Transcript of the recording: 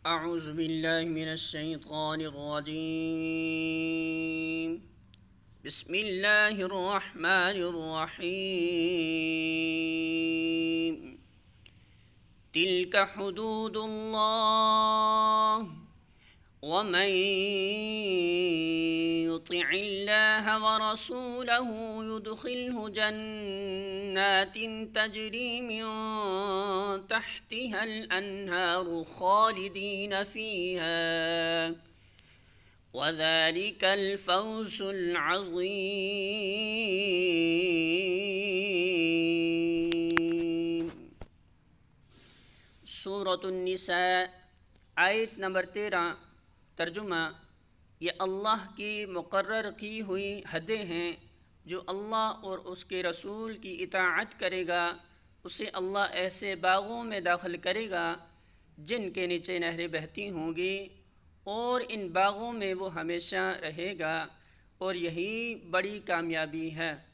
अऊज़ु बिल्लाहि मिनश्शैतानिर्रजीम। बिस्मिल्लाहिर्रहमानिर्रहीम। तिल्का हुदूदुल्लाह वमन युतिइल्लाह वरसूलहु युदखिलहु जन्नातिन तजरी मिन तहतिहल अन्हारु खालिदीन फीहा वज़ालिकल फौज़ुल अज़ीम। सूरतुन निसा आयत नंबर 13। तर्जुमा, ये अल्लाह की मुकर्रर की हुई हदें हैं। जो अल्लाह और उसके रसूल की इताअत करेगा उसे अल्लाह ऐसे बागों में दाखिल करेगा जिनके नीचे नहरें बहती होंगी और इन बागों में वो हमेशा रहेगा और यही बड़ी कामयाबी है।